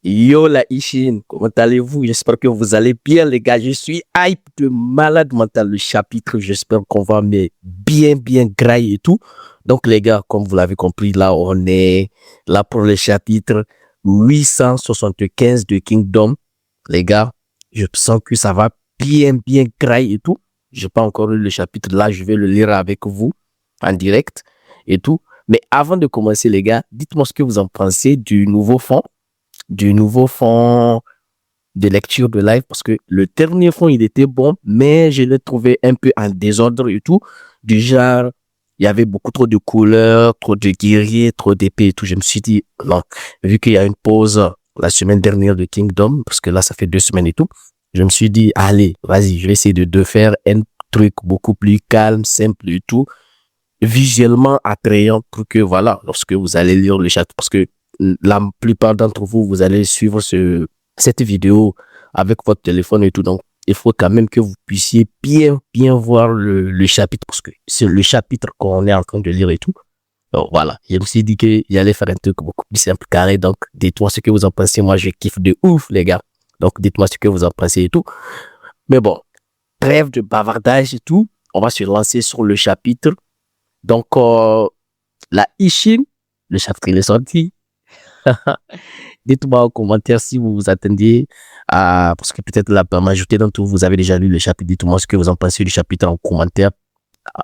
Yo la Ishin, comment allez-vous? J'espère que vous allez bien les gars. Je suis hype de malade mental le chapitre. J'espère qu'on va mais bien grailler et tout. Donc les gars, comme vous l'avez compris, là on est là pour le chapitre 875 de Kingdom. Les gars, je sens que ça va bien grailler et tout. J'ai pas encore lu le chapitre là, je vais le lire avec vous en direct et tout. Mais avant de commencer les gars, dites-moi ce que vous en pensez du nouveau fond de lecture de live parce que le dernier fond, il était bon, mais je l'ai trouvé un peu en désordre et tout. Du genre, il y avait beaucoup trop de couleurs, trop de guerriers, trop d'épées et tout. Je me suis dit, non, vu qu'il y a une pause la semaine dernière de Kingdom, parce que là, ça fait 2 semaines et tout, je me suis dit, allez, vas-y, je vais essayer de faire un truc beaucoup plus calme, simple et tout, visuellement attrayant pour que, voilà, lorsque vous allez lire le chat, parce que la plupart d'entre vous, vous allez suivre cette vidéo avec votre téléphone et tout. Donc, il faut quand même que vous puissiez bien voir le chapitre parce que c'est le chapitre qu'on est en train de lire et tout. Donc, voilà. Je me suis dit qu'il allait faire un truc beaucoup plus simple, carré. Donc, dites-moi ce que vous en pensez. Moi, je kiffe de ouf, les gars. Donc, dites-moi ce que vous en pensez et tout. Mais bon, trêve de bavardage et tout. On va se lancer sur le chapitre. Donc, la Ishin, le chapitre il est sorti. Dites-moi en commentaire si vous vous attendiez à, parce que peut-être la majorité d'entre vous, vous avez déjà lu le chapitre. Dites-moi ce que vous en pensez du chapitre en commentaire.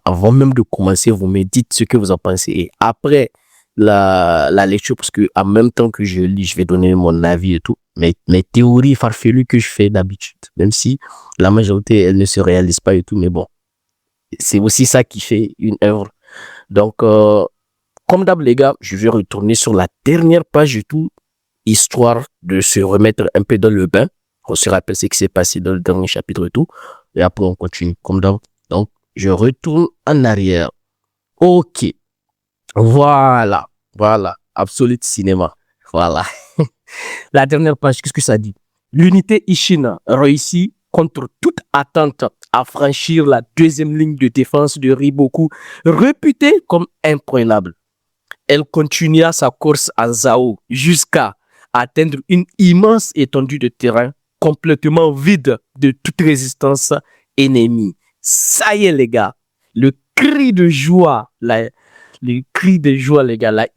Avant même de commencer, vous me dites ce que vous en pensez. Et après la lecture, parce que en même temps que je lis, je vais donner mon avis et tout. Mes théories farfelues que je fais d'habitude. Même si la majorité, elles ne se réalisent pas et tout. Mais bon, c'est aussi ça qui fait une œuvre. Donc, comme d'hab, les gars, je vais retourner sur la dernière page et tout, histoire de se remettre un peu dans le bain. On se rappelle ce qui s'est passé dans le dernier chapitre et tout. Et après, on continue comme d'hab. Donc, je retourne en arrière. Ok. Voilà. Absolute cinéma. Voilà. La dernière page, qu'est-ce que ça dit? L'unité Ishin réussit contre toute attente à franchir la deuxième ligne de défense de Riboku, réputée comme imprenable. Elle continua sa course à Zao jusqu'à atteindre une immense étendue de terrain complètement vide de toute résistance ennemie. Ça y est, les gars. Le cri de joie, les gars, la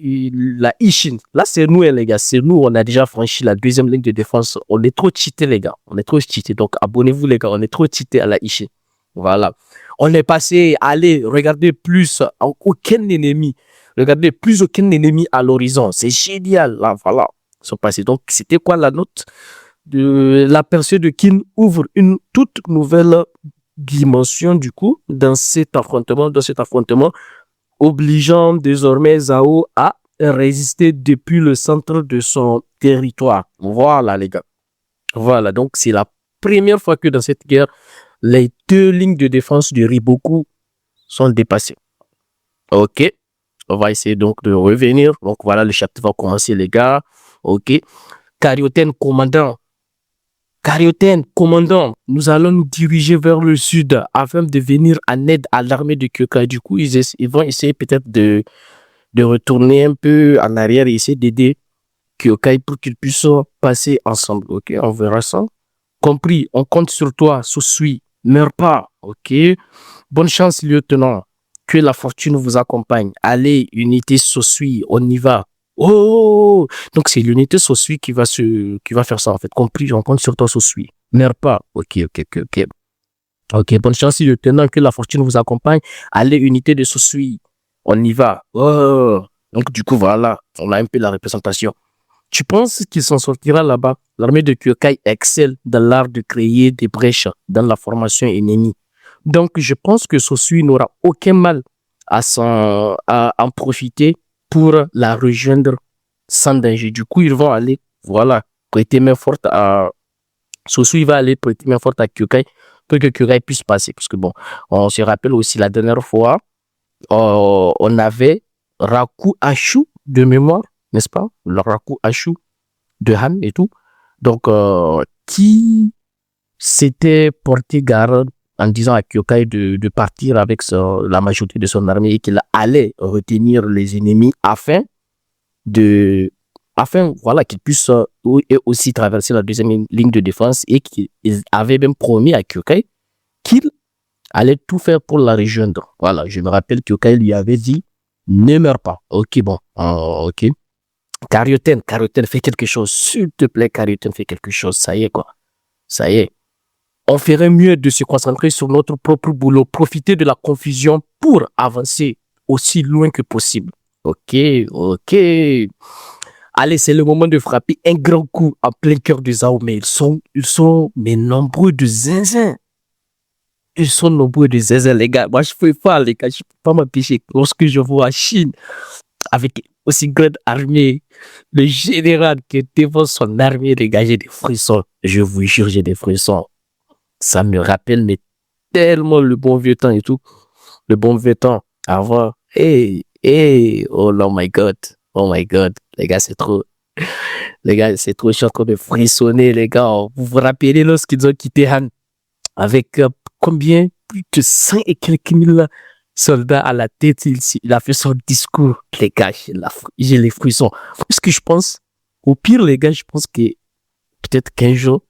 Ishin. Là, c'est nous, les gars. C'est nous, on a déjà franchi la deuxième ligne de défense. On est trop cheatés, les gars. On est trop cheatés. Donc, abonnez-vous, les gars. On est trop cheatés à la Ishin. Voilà. On est passé, allez, regardez plus, aucun ennemi. Regardez, plus aucun ennemi à l'horizon. C'est génial. Là, voilà. Ils sont passés. Donc, c'était quoi la note? La percée de Kin ouvre une toute nouvelle dimension, du coup, dans cet affrontement, obligeant désormais Zhao à résister depuis le centre de son territoire. Voilà, les gars. Voilà. Donc, c'est la première fois que dans cette guerre, les deux lignes de défense du Riboku sont dépassées. Ok. On va essayer donc de revenir. Donc voilà, le chapitre va commencer, les gars. Ok. Carioten, commandant, nous allons nous diriger vers le sud afin de venir en aide à l'armée de Kyokai. Du coup, ils vont essayer peut-être de retourner un peu en arrière et essayer d'aider Kyokai pour qu'ils puissent passer ensemble. Ok, on verra ça. Compris, on compte sur toi, Susui. Meurs pas. Ok. Bonne chance, lieutenant. Que la fortune vous accompagne. Allez, unité Sosui, on y va. Oh, donc c'est l'unité Sosui qui va faire ça en fait. Compris, on compte sur toi Sosui. Meurs pas. Ok. Ok, bonne chance, lieutenant, que la fortune vous accompagne. Allez, unité de Sosui, on y va. Oh, donc du coup voilà, on a un peu la représentation. Tu penses qu'il s'en sortira là-bas? L'armée de Kyokai excelle dans l'art de créer des brèches dans la formation ennemie. Donc, je pense que Sosui n'aura aucun mal à en profiter pour la rejoindre sans danger. Du coup, ils vont aller, voilà, prêter main forte à... Sosui va aller prêter main forte à Kyokai pour que Kyokai puisse passer. Parce que bon, on se rappelle aussi la dernière fois, on avait Raku Ashu de mémoire, n'est-ce pas? Le Raku Ashu de Han et tout. Donc, qui s'était porté garde en disant à Kyokai de partir avec la majorité de son armée et qu'il allait retenir les ennemis afin afin, voilà, qu'ils puissent aussi traverser la deuxième ligne de défense et qu'ils avaient même promis à Kyokai qu'il allait tout faire pour la rejoindre. Voilà, je me rappelle que Kyokai lui avait dit, ne meurs pas. Ok, bon, ok. Carioten, fais quelque chose. S'il te plaît, Carioten, fais quelque chose. Ça y est, quoi. Ça y est. On ferait mieux de se concentrer sur notre propre boulot, profiter de la confusion pour avancer aussi loin que possible. Ok. Allez, c'est le moment de frapper un grand coup en plein cœur de Zhao, mais ils sont mais nombreux de zinzin. Ils sont nombreux de zinzin, les gars. Moi, je peux pas, les gars, je peux pas m'empêcher. Lorsque je vois Chine avec aussi grande armée, le général qui devant son armée, les gars, j'ai des frissons. Je vous jure, j'ai des frissons. Ça me rappelle mais tellement le bon vieux temps et tout. Le bon vieux temps avant. Oh my God. Oh my God. Les gars, c'est trop. Les gars, c'est trop. Je suis en train de frissonner, les gars. Vous vous rappelez lorsqu'ils ont quitté Han avec combien? Plus de 100 et quelques mille soldats à la tête. Il a fait son discours. Les gars, j'ai les frissons. Ce que je pense, au pire, les gars, je pense que peut-être qu'un jour,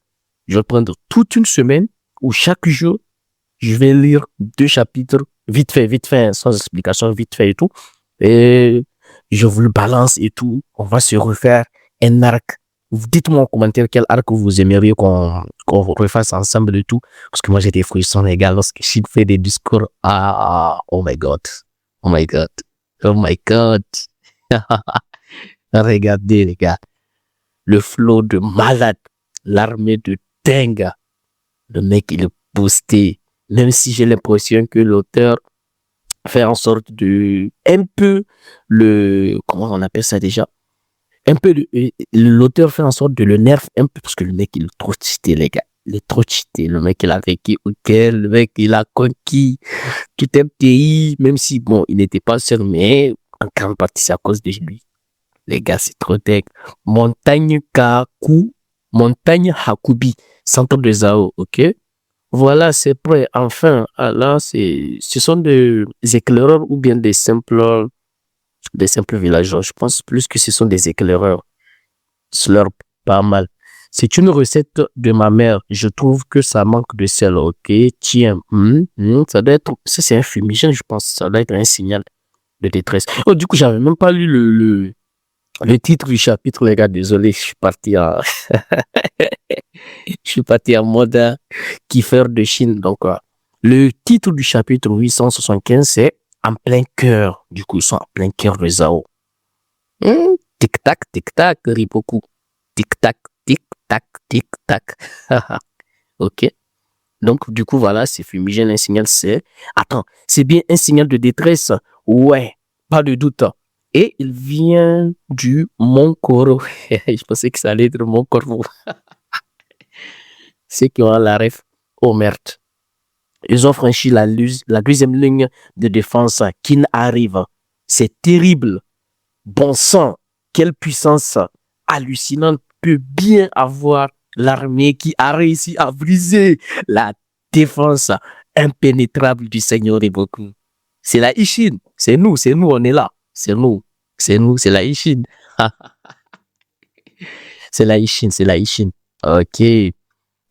je vais prendre toute une semaine où chaque jour, je vais lire 2 chapitres, vite fait, sans explication, vite fait et tout. Et je vous le balance et tout. On va se refaire un arc. Dites-moi en commentaire quel arc vous aimeriez qu'on refasse ensemble et tout. Parce que moi, j'ai des frissons, les gars, lorsque je fais des discours. Oh my God. Oh my God. Oh my God. Regardez, les gars. Le flow de malade. L'armée de dingue. Le mec, il est boosté. Même si j'ai l'impression que l'auteur fait en sorte de un peu comment on appelle ça déjà, un peu l'auteur fait en sorte de le nerf un peu parce que le mec il est trop cheaté, les gars, il est trop cheaté. Le mec il a vécu auquel, le mec il a conquis tout un pays, même si bon il n'était pas seul, mais en grande partie c'est à cause de lui. Les gars, c'est trop tech. Montagne Hakubi, centre de Zhao, ok. Voilà, c'est prêt. Enfin, là, ce sont des éclaireurs ou bien des simples villageois. Je pense plus que ce sont des éclaireurs. Slurp, pas mal. C'est une recette de ma mère. Je trouve que ça manque de sel. Ok, tiens, ça doit être, ça c'est un fumigène, je pense. Ça doit être un signal de détresse. Oh, du coup, j'avais même pas lu le titre du chapitre, les gars. Désolé, je suis parti en mode kiffeur de Chine. Donc, le titre du chapitre 875, c'est en plein cœur. Du coup, ils sont en plein cœur de Zhao. Tic-tac, Ripoku. Tic-tac, tic-tac, tic-tac. Ok. Donc, du coup, voilà, c'est fumigène. Un signal, attends, c'est bien un signal de détresse. Ouais, pas de doute. Et il vient du Mont Koro. Je pensais que ça allait être Mont Corvo. Ceux qui ont la ref, oh merde. Ils ont franchi la deuxième ligne de défense. Qin arrive. C'est terrible. Bon sang. Quelle puissance hallucinante peut bien avoir l'armée qui a réussi à briser la défense impénétrable du Seigneur Iboku. C'est la Ishin. C'est nous, on est là. C'est la Ishin. C'est la Ishin. Ok.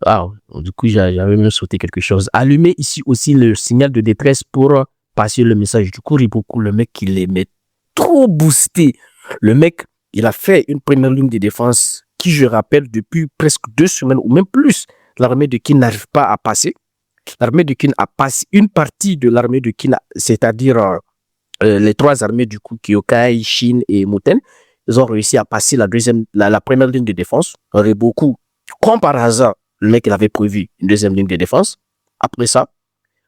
Wow. Du coup, j'avais même sauté quelque chose. Allumer ici aussi le signal de détresse pour passer le message. Du coup, Riboku, le mec, il les met trop boosté. Le mec, il a fait une première ligne de défense qui, je rappelle, depuis presque 2 semaines ou même plus, l'armée de Qin n'arrive pas à passer. L'armée de Qin a passé une partie de l'armée de Qin, c'est-à-dire les 3 armées du coup, Kyokai, Shin et Muten. Ils ont réussi à passer la première ligne de défense. Riboku, comme par hasard, le mec, il avait prévu une deuxième ligne de défense. Après ça,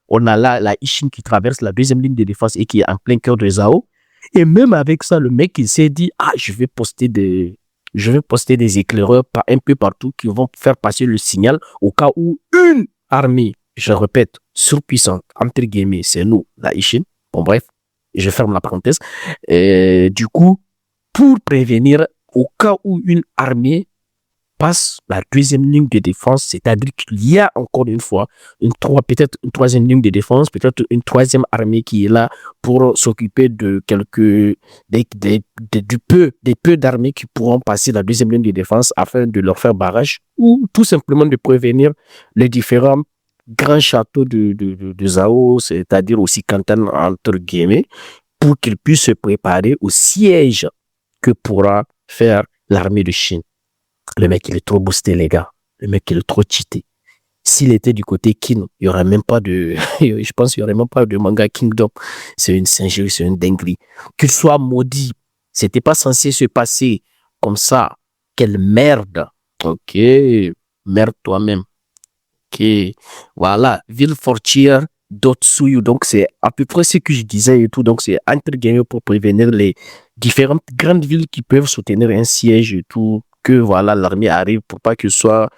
on a là la Ishin qui traverse la deuxième ligne de défense et qui est en plein cœur de Zhao. Et même avec ça, le mec, il s'est dit, je vais poster des éclaireurs un peu partout qui vont faire passer le signal au cas où une armée, je répète, surpuissante, entre guillemets, c'est nous, la Ishin. Bon, bref, je ferme la parenthèse. Du coup, pour prévenir au cas où une armée passe la deuxième ligne de défense, c'est-à-dire qu'il y a encore une fois peut-être une troisième ligne de défense, peut-être une troisième armée qui est là pour s'occuper de des peu d'armées qui pourront passer la deuxième ligne de défense afin de leur faire barrage ou tout simplement de prévenir les différents grands châteaux de Zhao, c'est-à-dire aussi Canton entre guillemets, pour qu'ils puissent se préparer au siège que pourra faire l'armée de Chine. Le mec, il est trop boosté, les gars. Le mec, il est trop cheaté. S'il était du côté King, il n'y aurait même pas de, je pense qu'il n'y aurait même pas de manga Kingdom. C'est une singerie, c'est une dinguerie. Qu'il soit maudit. C'était pas censé se passer comme ça. Quelle merde. Ok. Merde toi-même. Ok. Voilà. Ville fortière d'Otsuyu. Donc, c'est à peu près ce que je disais et tout. Donc, c'est entre guillemets pour prévenir les différentes grandes villes qui peuvent soutenir un siège et tout. Que voilà, l'armée arrive pour pas qu'il soit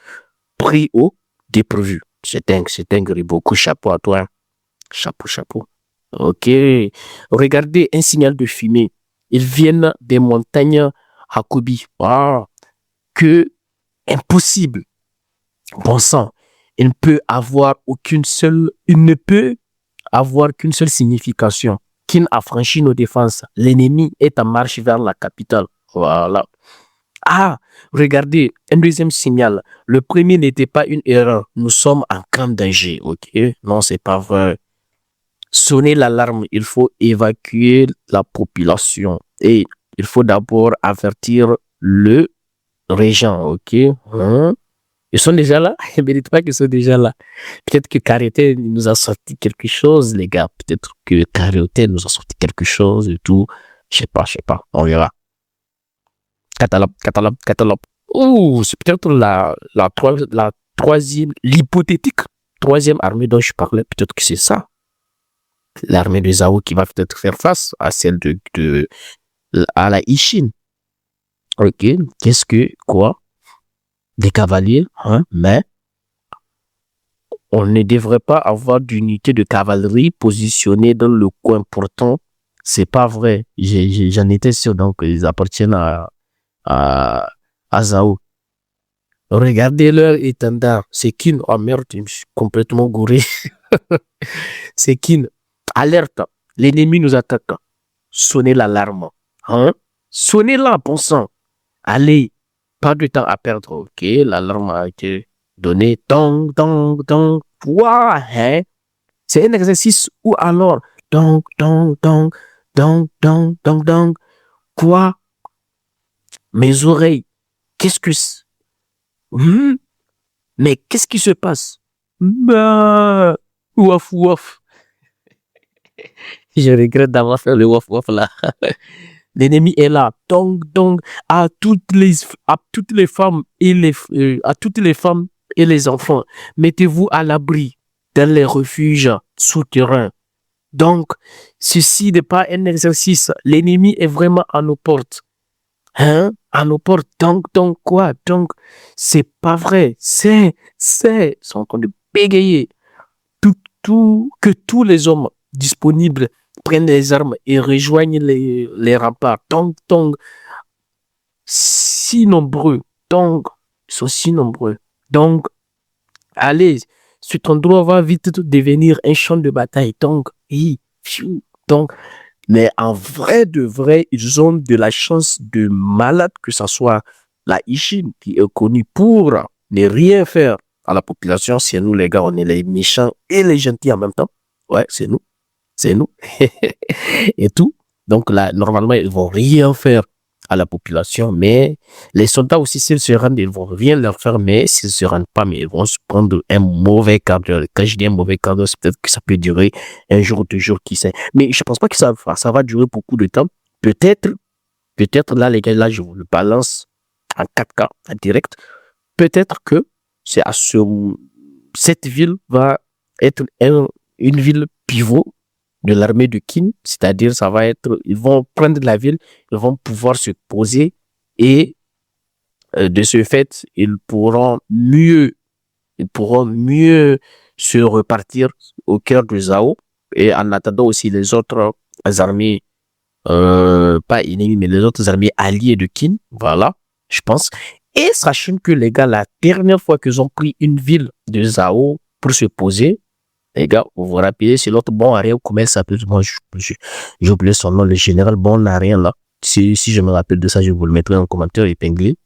pris au dépourvu. C'est dingue, beaucoup chapeau à toi. Hein. Chapeau. Ok. Regardez un signal de fumée. Ils viennent des montagnes Hakubi. Ah, que impossible. Bon sang. Il ne peut avoir qu'une seule signification. Qin a franchi nos défenses. L'ennemi est en marche vers la capitale. Voilà. Ah, regardez, un deuxième signal. Le premier n'était pas une erreur. Nous sommes en grand danger, ok? Non, c'est pas vrai. Sonnez l'alarme, il faut évacuer la population. Et il faut d'abord avertir le régent, ok? Hein? Ils sont déjà là? Ils ne méritent pas qu'ils soient déjà là. Peut-être que Carité nous a sorti quelque chose, les gars. Peut-être que Carité nous a sorti quelque chose et tout. Je sais pas. On verra. Catalogue. Ouh, c'est peut-être la troisième, l'hypothétique troisième armée dont je parlais. Peut-être que c'est ça. L'armée de Zhao qui va peut-être faire face à celle à la Ishin. Ok, quoi? Des cavaliers, hein, mais on ne devrait pas avoir d'unité de cavalerie positionnée dans le coin. Pourtant, c'est pas vrai. J'en étais sûr, donc ils appartiennent à Zhao. Regardez leur étendard. C'est Kin. Oh merde, je me suis complètement gouré. C'est Kin. Alerte. L'ennemi nous attaque. Sonnez l'alarme. Hein? Sonnez-la, bon sang. Allez. Pas de temps à perdre. Ok, l'alarme a été donnée. Dong. Quoi, hein? C'est un exercice ou alors. Dong. Quoi? Mes oreilles. Qu'est-ce que c'est? Mais qu'est-ce qui se passe? Bah, waf. Je regrette d'avoir fait le waf là. L'ennemi est là. Dong. À toutes les femmes et les enfants. Mettez-vous à l'abri dans les refuges souterrains. Donc, ceci n'est pas un exercice. L'ennemi est vraiment à nos portes. Hein? À nos portes. Donc quoi? Donc, c'est pas vrai. Ils sont en train de bégayer. Que tous les hommes disponibles prennent les armes et rejoignent les remparts. Donc, si nombreux. Donc, ils sont si nombreux. Donc, allez, cet endroit va vite devenir un champ de bataille. Donc, mais en vrai de vrai, ils ont de la chance de malade que ce soit la Ishin qui est connue pour ne rien faire à la population. C'est nous, les gars, on est les méchants et les gentils en même temps. Ouais, c'est nous. Et tout. Donc là, normalement, ils vont rien faire à la population, mais les soldats aussi, s'ils se rendent, ils vont rien leur faire, mais s'ils se rendent pas, mais ils vont se prendre un mauvais quart d'heure. Quand je dis un mauvais quart d'heure, c'est peut-être que ça peut durer un jour, 2 jours, qui sait. Mais je pense pas que ça va durer beaucoup de temps. Peut-être là, les gars, là, je vous le balance en 4K, en direct. Peut-être que c'est cette ville va être une ville pivot de l'armée de Qin, c'est-à-dire ils vont prendre la ville, ils vont pouvoir se poser et de ce fait, ils pourront mieux se repartir au cœur de Zhao et en attendant aussi les autres armées, pas ennemies, mais les autres armées alliées de Qin, voilà, je pense. Et sachant que les gars, la dernière fois qu'ils ont pris une ville de Zao pour se poser, les gars, vous vous rappelez, c'est l'autre bon arrière, comment il s'appelle? Moi, j'ai oublié son nom, le général bon arrière là. Si je me rappelle de ça, je vous le mettrai en commentaire épinglé.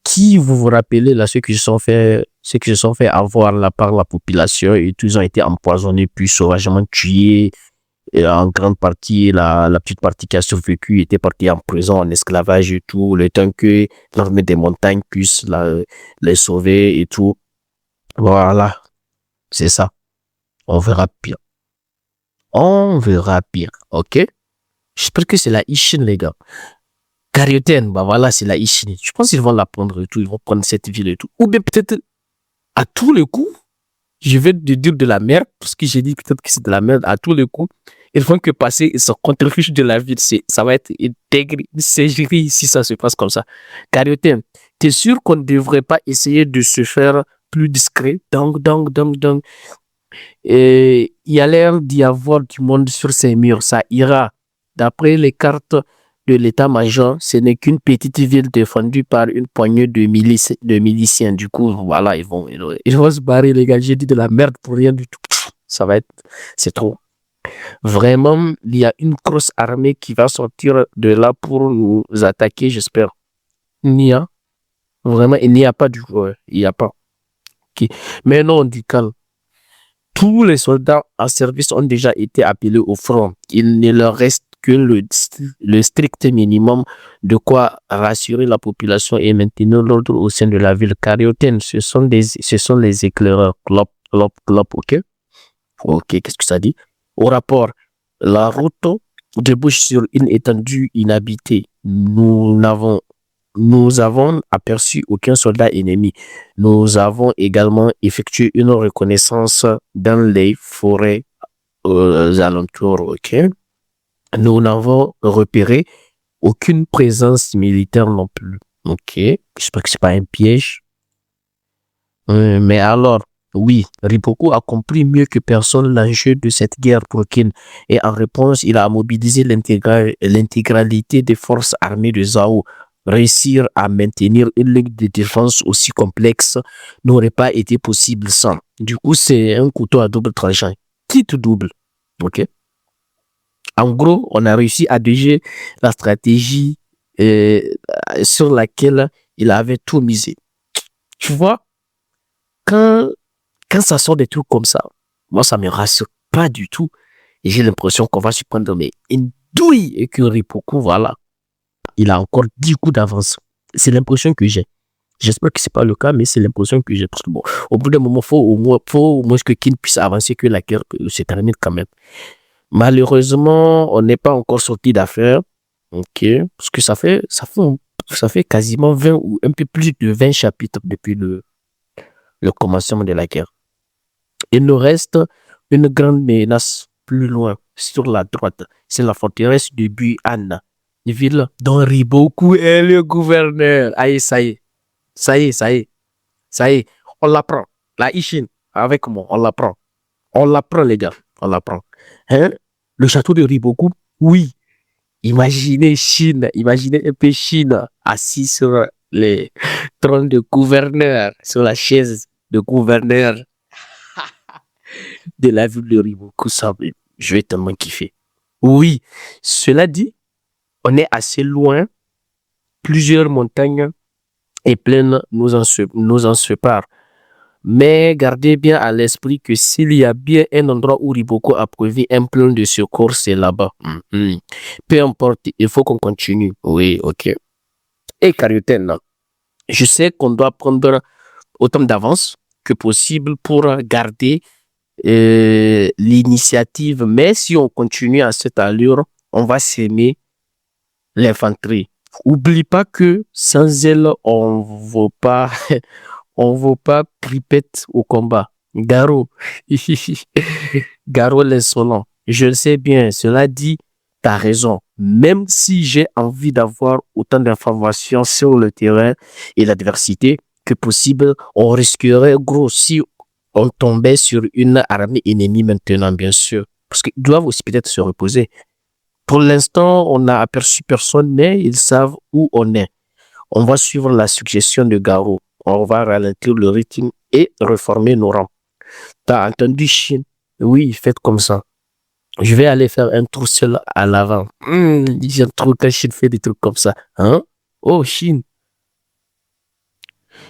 Qui vous rappelez là, ceux qui se sont fait avoir là par la population et tous ils ont été empoisonnés puis sauvagement tués. Et en grande partie, la petite partie qui a survécu était partie en prison, en esclavage et tout, le temps que l'armée des montagnes puisse les sauver et tout. Voilà, c'est ça. On verra pire. On verra pire, ok? J'espère que c'est la Ishin, les gars. Carioten, bah voilà, c'est la Ishin. Je pense qu'ils vont la prendre et tout, ils vont prendre cette ville et tout. Ou bien peut-être, à tous les coups, je vais te dire de la merde, parce que j'ai dit peut-être que c'est de la merde, à tous les coups, ils font que passer, ils se contribuent de la ville. Ça va être une ségerie si ça se passe comme ça. Carioten, t'es sûr qu'on ne devrait pas essayer de se faire plus discret? Donc. Et il y a l'air d'y avoir du monde sur ces murs. Ça ira. D'après les cartes de l'état-major, ce n'est qu'une petite ville défendue par une poignée de miliciens. Du coup, voilà, ils vont se barrer, les gars. J'ai dit de la merde pour rien du tout. C'est trop. Vraiment, il y a une grosse armée qui va sortir de là pour nous attaquer, j'espère. Il n'y a, vraiment, il n'y a pas du coup. Il n'y a pas. Okay. Mais non, on dit calme. Tous les soldats en service ont déjà été appelés au front. Il ne leur reste que le strict minimum de quoi rassurer la population et maintenir l'ordre au sein de la ville. Carioten, ce sont les éclaireurs. Clop, ok? Ok, qu'est-ce que ça dit? Au rapport, la route débouche sur une étendue inhabitée. Nous avons aperçu aucun soldat ennemi. Nous avons également effectué une reconnaissance dans les forêts aux alentours, ok? Nous n'avons repéré aucune présence militaire non plus, ok? J'espère que c'est pas un piège. Mais alors, oui, Ripoku a compris mieux que personne l'enjeu de cette guerre pour Kin et en réponse, il a mobilisé l'intégralité des forces armées de Zhao. Réussir à maintenir une ligne de défense aussi complexe n'aurait pas été possible sans. Du coup, c'est un couteau à double tranchant. Quitte double. Ok? En gros, on a réussi à déjouer la stratégie sur laquelle il avait tout misé. Tu vois, quand ça sort des trucs comme ça, moi, ça me rassure pas du tout. Et j'ai l'impression qu'on va se prendre mais une douille et que Ripoku, voilà, il a encore 10 coups d'avance. C'est l'impression que j'ai. J'espère que c'est pas le cas, mais c'est l'impression que j'ai. Parce que bon, au bout d'un moment, faut au moins que Kin puisse avancer, que la guerre se termine quand même. Malheureusement, on n'est pas encore sorti d'affaire. Ok. Parce que ça fait quasiment 20 ou un peu plus de 20 chapitres depuis le commencement de la guerre. Il nous reste une grande menace plus loin, sur la droite. C'est la forteresse de Buan, une ville dont Riboku est le gouverneur. Aïe, ça y est. On l'apprend. La Ishin, avec moi, on l'apprend. On l'apprend, les gars. On l'apprend. Hein? Le château de Riboku, oui. Imaginez un peu Chine assis sur les trônes de gouverneur, sur la chaise de gouverneur de la ville de Riboku. Ça, je vais tellement kiffer. Oui, cela dit, on est assez loin. Plusieurs montagnes et plaines nous en séparent. Mais gardez bien à l'esprit que s'il y a bien un endroit où Riboku a prévu un plan de secours, c'est là-bas. Peu importe, il faut qu'on continue. Oui, ok. Et Carioten, je sais qu'on doit prendre autant d'avance que possible pour garder l'initiative. Mais si on continue à cette allure, on va s'aimer l'infanterie. Oublie pas que sans elle, on vaut pas Pripette au combat. Garo. Garo l'insolent. Je le sais bien, cela dit, t'as raison. Même si j'ai envie d'avoir autant d'informations sur le terrain et l'adversité que possible, on risquerait gros si on tombait sur une armée ennemie maintenant, bien sûr. Parce qu'ils doivent aussi peut-être se reposer. Pour l'instant, on n'a aperçu personne, mais ils savent où on est. On va suivre la suggestion de Garo. On va ralentir le rythme et reformer nos rangs. T'as entendu Chine? Oui, faites comme ça. Je vais aller faire un trou seul à l'avant. J'aime trop quand Chine fait des trucs comme ça. Hein? Oh, Chine.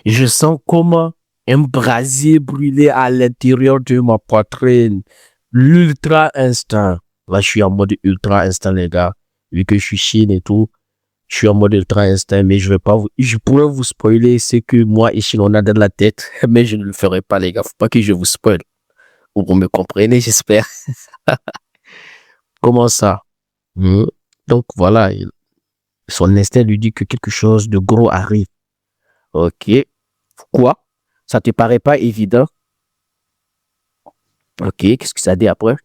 Je sens comme un brasier brûlé à l'intérieur de ma poitrine. L'ultra instinct. Là, je suis en mode ultra instinct, les gars. Vu que je suis Chine et tout, je suis en mode ultra instinct, mais je vais pas vous, je pourrais vous spoiler ce que moi et Chine on a dans la tête, mais je ne le ferai pas, les gars. Faut pas que je vous spoil. Vous me comprenez, j'espère. Comment ça? Hmm. Donc voilà, son instinct lui dit que quelque chose de gros arrive. Ok. Quoi? Ça te paraît pas évident? Ok, qu'est-ce que ça dit après?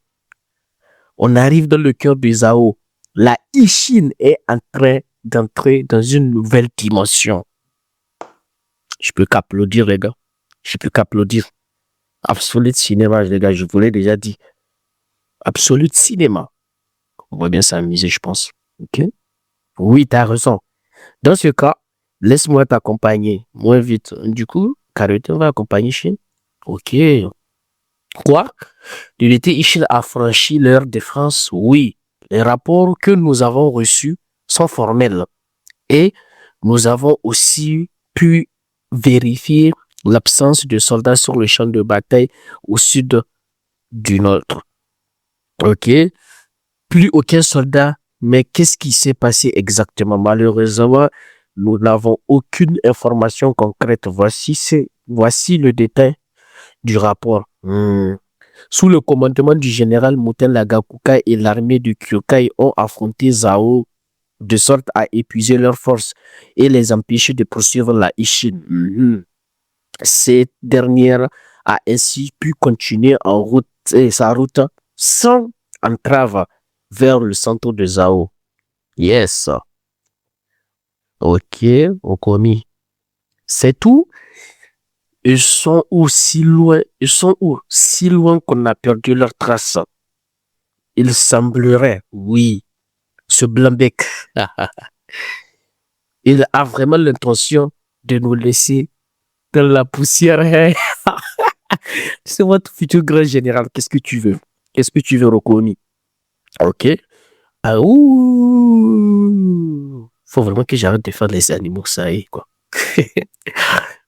On arrive dans le cœur de Zhao. La Ishin est en train d'entrer dans une nouvelle dimension. Je peux qu'applaudir, les gars. Je peux qu'applaudir. Absolute cinéma, les gars, je vous l'ai déjà dit. Absolute cinéma. On va bien s'amuser, je pense. Ok? Oui, t'as raison. Dans ce cas, laisse-moi t'accompagner. Moins vite. Du coup, Karate va accompagner Shin. Ok. Quoi? L'unité Ishin a franchi l'heure de France? Oui. Les rapports que nous avons reçus sont formels. Et nous avons aussi pu vérifier l'absence de soldats sur le champ de bataille au sud du nôtre. Ok? Plus aucun soldat. Mais qu'est-ce qui s'est passé exactement? Malheureusement, nous n'avons aucune information concrète. Voici le détail du rapport. Sous le commandement du général Muten Lagakuka et l'armée de Kyokai ont affronté Zhao de sorte à épuiser leurs forces et les empêcher de poursuivre la Ishin. Cette dernière a ainsi pu continuer en route, sa route sans entrave vers le centre de Zhao. Yes. Ok, Okomi. C'est tout? Ils sont où si loin? Ils sont où? Si loin qu'on a perdu leur trace. Il semblerait, oui, ce blanc-bec. Il a vraiment l'intention de nous laisser dans la poussière. C'est votre futur grand général. Qu'est-ce que tu veux? Qu'est-ce que tu veux, Rokomi? Ok. Ah, ouh. Faut vraiment que j'arrête de faire les animaux, ça y est, quoi.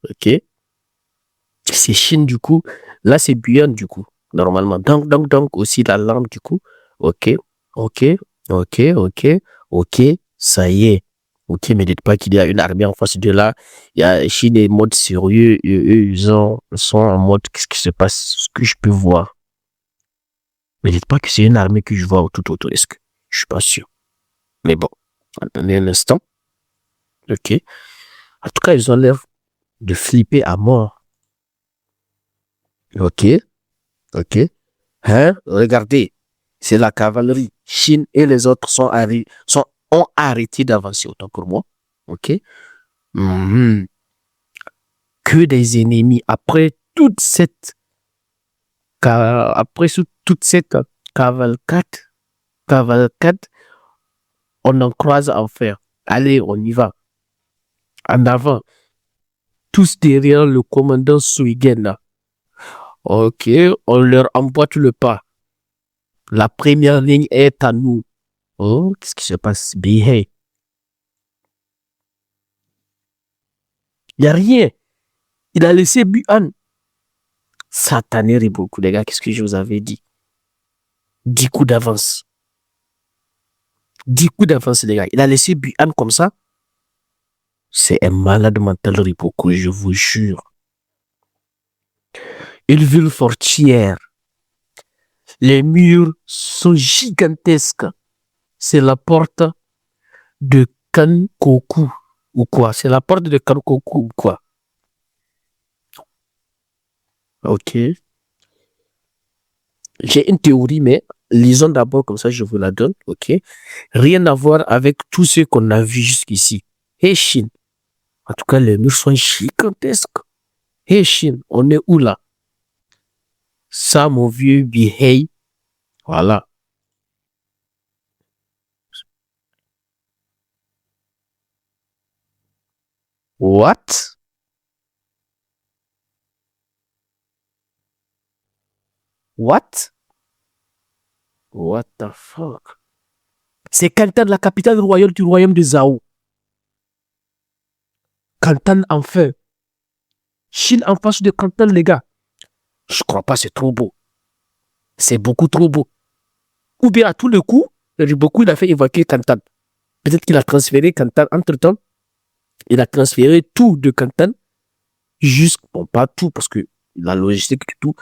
Ok. C'est Chine, du coup. Là, c'est Buyan, du coup. Normalement. Donc, aussi la langue, du coup. Ok. Ok. Ok. Ok. Ok. Ça y est. Ok, mais dites pas qu'il y a une armée en face de là. Il y a Chine est en mode sérieux. Et eux, ils sont en mode, qu'est-ce qui se passe? Ce que je peux voir. Mais dites pas que c'est une armée que je vois tout autour. Est-ce que je suis pas sûr. Mais bon, attendez un instant. Ok. En tout cas, ils ont l'air de flipper à mort. Ok. Ok. Hein? Regardez. C'est la cavalerie. Chine et les autres ont arrêté d'avancer autant pour moi. Ok. Mhm. Que des ennemis. Toute cette cavalcade, cavalcade, on en croise en fer. Allez, on y va. En avant. Tous derrière le commandant Suigen. Ok, on leur emboîte le pas. La première ligne est à nous. Oh, qu'est-ce qui se passe? Behave. Il n'y a rien. Il a laissé Buan. Satané beaucoup, les gars. Qu'est-ce que je vous avais dit? 10 coups d'avance. 10 coups d'avance, les gars. Il a laissé Buan comme ça. C'est un malade mental, Ripoku, je vous jure. Une ville fortière. Les murs sont gigantesques. C'est la porte de Kankoku ou quoi? C'est la porte de Kankoku ou quoi? Ok. J'ai une théorie, mais lisons d'abord comme ça, je vous la donne. Ok. Rien à voir avec tout ce qu'on a vu jusqu'ici. Hey Chine. En tout cas, les murs sont gigantesques. Hey Chine, on est où là? Ça, mon vieux Bihei. Voilà. What? What? What the fuck? C'est Kantan, la capitale royale du royaume de Zhao. Kantan en feu. Chine en face de Kantan, les gars. Je crois pas, c'est trop beau. C'est beaucoup trop beau. Ou bien à tout le coup, Riboku, il a fait évacuer Kantan. Peut-être qu'il a transféré Kantan. Entre-temps, il a transféré tout de Kantan. Bon, pas tout, parce que la logistique et tout.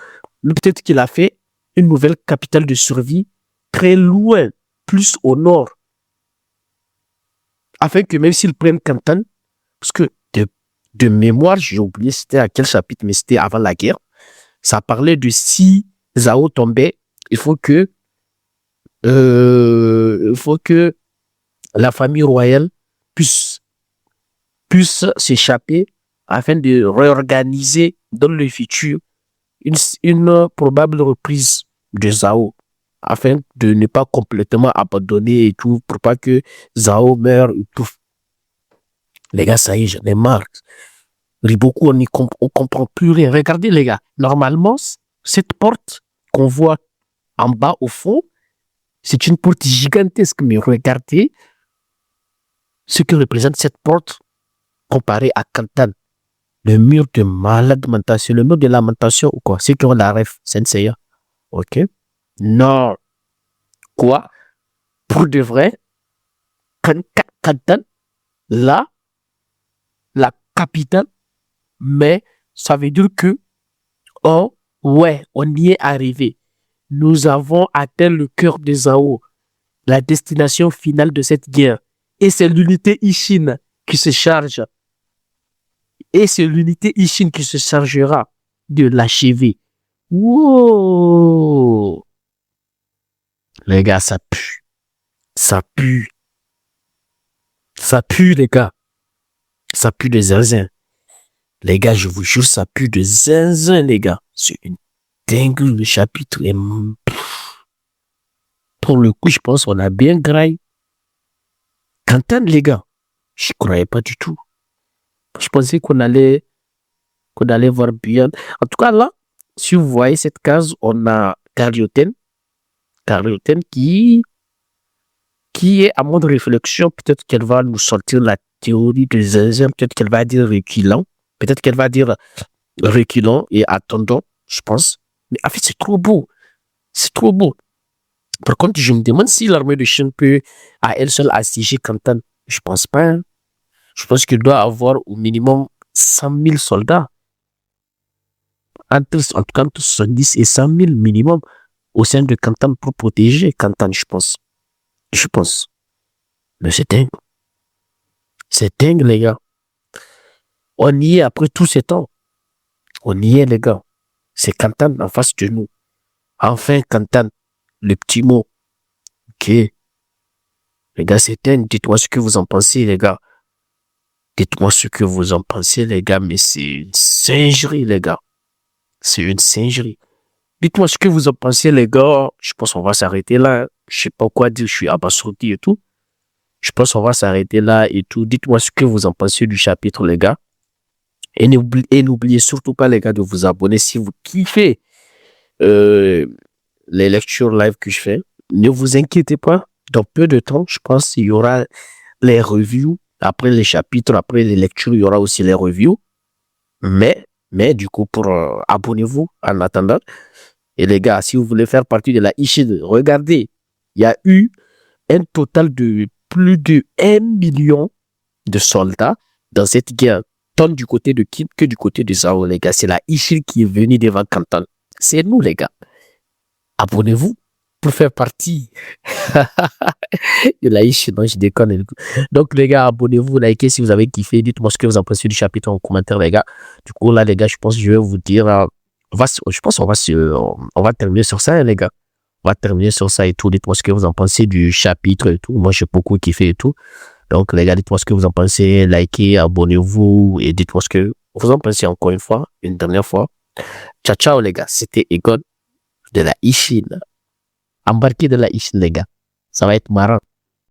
Mais peut-être qu'il a fait une nouvelle capitale de survie très loin, plus au nord. Afin que même s'ils prennent Kantan, parce que de mémoire, j'ai oublié c'était à quel chapitre, mais c'était avant la guerre. Ça parlait de si Zhao tombait, il faut que la famille royale puisse s'échapper afin de réorganiser dans le futur une probable reprise de Zhao afin de ne pas complètement abandonner et tout pour pas que Zhao meure et tout. Les gars, ça y est, j'en ai marre. Riboku, on comprend plus rien. Regardez les gars, normalement, cette porte qu'on voit en bas au fond, c'est une porte gigantesque, mais regardez ce que représente cette porte comparé à Kantan. Le mur de malade mental, c'est le mur de lamentation ou quoi? Ceux qui ont la ref, Senseiya. Ok? Non. Quoi? Pour de vrai, Kantan, là, la capitale, mais ça veut dire que, oh, ouais, on y est arrivé. Nous avons atteint le cœur de Zhao, la destination finale de cette guerre. Et c'est l'unité Ishin qui se charge. Et c'est l'unité Ishin qui se chargera de l'achever. Wow! Les gars, ça pue. Ça pue. Ça pue, les gars. Ça pue de zinzin. Les gars, je vous jure, ça pue de zinzin, les gars. C'est une dingue, le chapitre. Et pour le coup, je pense qu'on a bien graillé. Kantan, les gars, je croyais pas du tout. Je pensais qu'on allait voir bien. En tout cas, là, si vous voyez cette case, on a Carioten qui est à mode réflexion. Peut-être qu'elle va nous sortir la théorie de zinzin. Peut-être qu'elle va dire reculant. Peut-être qu'elle va dire reculons et attendons, je pense. Mais en fait, c'est trop beau. C'est trop beau. Par contre, je me demande si l'armée de Chine peut à elle seule assiéger Kantan. Je pense pas. Hein. Je pense qu'il doit avoir au minimum 100 000 soldats. En tout cas, entre 70 et 100 000 minimum au sein de Kantan pour protéger Kantan, je pense. Je pense. Mais c'est dingue. C'est dingue, les gars. On y est après tous ces temps. On y est, les gars. C'est Kantan en face de nous. Enfin, Kantan, le petit mot. Ok. Les gars, c'est dingue. Dites-moi ce que vous en pensez, les gars. Dites-moi ce que vous en pensez, les gars. Mais c'est une singerie, les gars. C'est une singerie. Dites-moi ce que vous en pensez, les gars. Je pense qu'on va s'arrêter là. Je sais pas quoi dire. Je suis abasourdi et tout. Je pense qu'on va s'arrêter là et tout. Dites-moi ce que vous en pensez du chapitre, les gars. Et n'oubliez surtout pas, les gars, de vous abonner si vous kiffez les lectures live que je fais. Ne vous inquiétez pas. Dans peu de temps, je pense qu'il y aura les reviews. Après les chapitres, après les lectures, il y aura aussi les reviews. Mais du coup, abonnez-vous en attendant. Et les gars, si vous voulez faire partie de la Ishin, regardez, il y a eu un total de plus de 1 million de soldats dans cette guerre, tant du côté de Qin que du côté de Zhao, les gars. C'est la Ishin qui est venue devant Kantan. C'est nous, les gars. Abonnez-vous pour faire partie de la Ishin. Non, je déconne. Donc, les gars, abonnez-vous, likez si vous avez kiffé. Dites-moi ce que vous en pensez du chapitre en commentaire, les gars. Du coup, là, les gars, je pense que je vais vous dire... je pense qu'on va terminer sur ça, hein, les gars. On va terminer sur ça et tout. Dites-moi ce que vous en pensez du chapitre et tout. Moi, j'ai beaucoup kiffé et tout. Donc, les gars, dites-moi ce que vous en pensez. Likez, abonnez-vous et dites-moi ce que vous en pensez encore une fois, une dernière fois. Ciao, ciao, les gars. C'était Egon de la Ishin. Embarquez de la Ishin, les gars. Ça va être marrant.